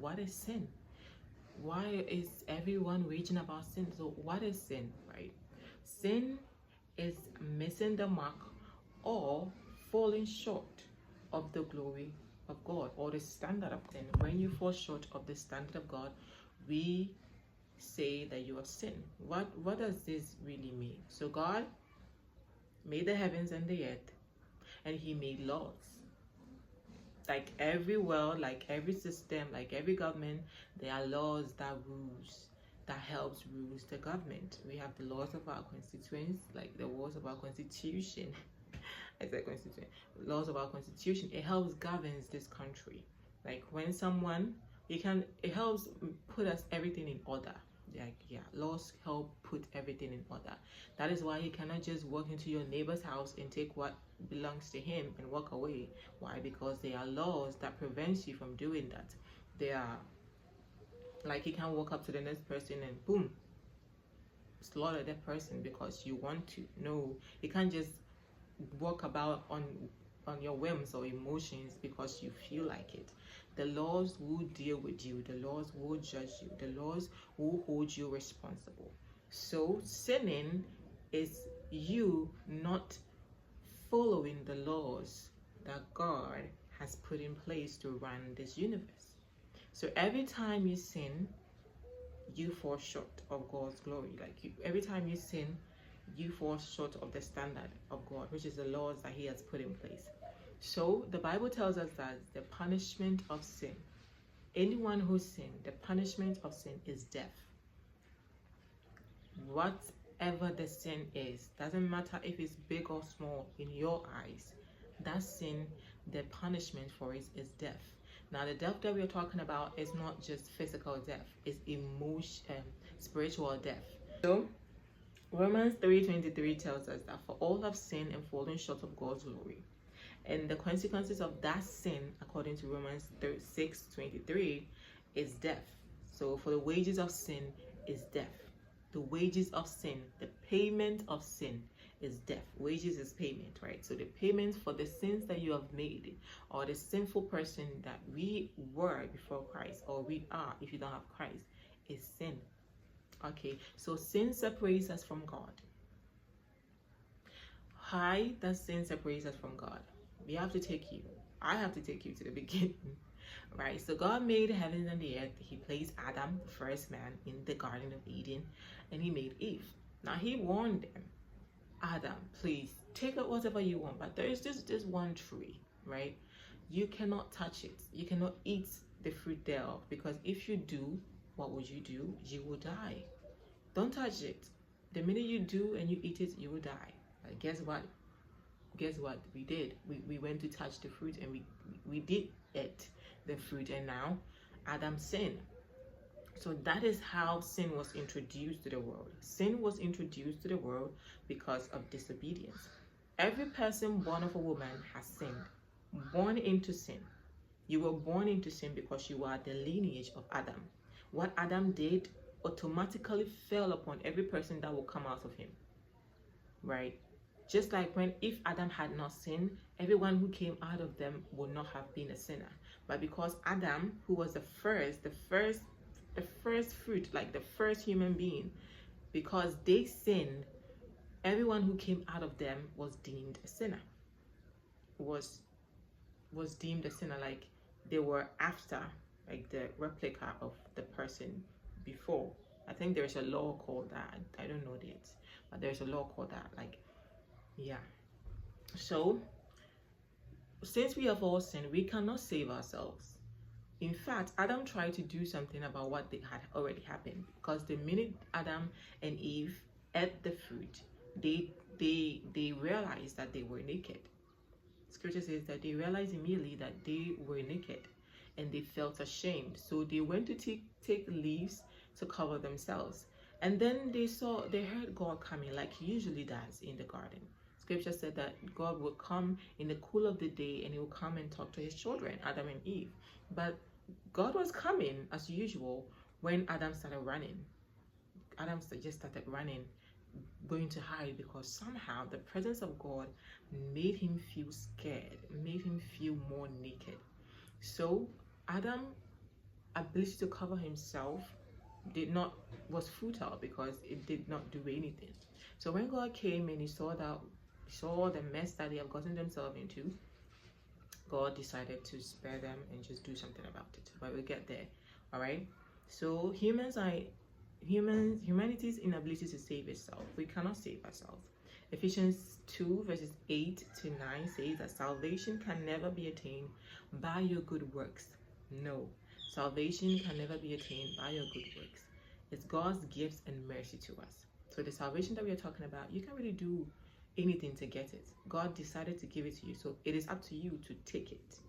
what is sin? Why is everyone raging about sin? So what is sin, right? Sin is missing the mark or falling short of the glory of God or the standard of sin. When you fall short of the standard of God, we say that you have sinned. What does this really mean? So God made the heavens and the earth, and he made laws. Like every world, like every system, like every government, there are laws that helps rules the government. We have the laws of our constituents, like the laws of our constitution. I said constitution. Laws of our constitution. It helps governs this country. Like when someone, it helps put us everything in order. Like, yeah, laws help put everything in order. That is why you cannot just walk into your neighbor's house and take what belongs to him and walk away. Why? Because there are laws that prevents you from doing that. They are like, you can't walk up to the next person and boom, slaughter that person because you want to. No, you can't just walk about on your whims or emotions because you feel like it. The laws will deal with you. The laws will judge you. The laws will hold you responsible. So sinning is you not following the laws that God has put in place to run this universe. So every time you sin, you fall short of God's glory. Like every time you sin, you fall short of the standard of God, which is the laws that he has put in place. So the Bible tells us that the punishment of sin, anyone who sinned, the punishment of sin is death. Whatever the sin is, doesn't matter if it's big or small in your eyes, that sin, the punishment for it is death. Now the death that we're talking about is not just physical death, it's spiritual death. So Romans 3:23 tells us that for all have sinned and fallen short of God's glory. And the consequences of that sin, according to Romans 6:23, is death. So for the wages of sin is death. The wages of sin, the payment of sin is death. Wages is payment, right? So the payment for the sins that you have made, or the sinful person that we were before Christ, or we are if you don't have Christ, is sin. Okay, so sin separates us from God. How does sin separate us from God? I have to take you to the beginning, right? So God made the heavens and the earth. He placed Adam, the first man, in the Garden of Eden, and he made Eve. Now he warned them, Adam, please take out whatever you want, but there is just this one tree, right? You cannot touch it. You cannot eat the fruit thereof, because if you do, what would you do? You will die. Don't touch it. The minute you do and you eat it, you will die. But guess what? We did? We went to touch the fruit, and we did eat the fruit, and now Adam sinned. So that is how sin was introduced to the world. Sin was introduced to the world because of disobedience. Every person born of a woman has sinned. Born into sin. You were born into sin because you are the lineage of Adam. What Adam did automatically fell upon every person that will come out of him, right? Just like if Adam had not sinned, everyone who came out of them would not have been a sinner. But because Adam, who was the first fruit, like the first human being, because they sinned, everyone who came out of them was deemed a sinner. Was deemed a sinner, like they were after, like the replica of the person before. I think there's a law called that. I don't know it, but there's a law called that. Like, yeah. So since we have all sinned, we cannot save ourselves. In fact, Adam tried to do something about what had already happened, because the minute Adam and Eve ate the fruit, they realized that they were naked. Scripture says that they realized immediately that they were naked, and they felt ashamed. So they went to take leaves to cover themselves. And then they heard God coming, like he usually does in the garden. Scripture said that God will come in the cool of the day, and he will come and talk to his children, Adam and Eve. But God was coming as usual when Adam started running. Adam just started running, going to hide, because somehow the presence of God made him feel scared, made him feel more naked. So Adam ability to cover himself was futile because it did not do anything. So when God came and he saw the mess that they have gotten themselves into, God decided to spare them and just do something about it. But we'll get there. All right. So humanity's inability to save itself. We cannot save ourselves. Ephesians 2 verses 8 to 9 says that salvation can never be attained by your good works. No, salvation can never be attained by your good works. It's God's gifts and mercy to us. So the salvation that we are talking about, you can't really do anything to get it. God decided to give it to you, so it is up to you to take it.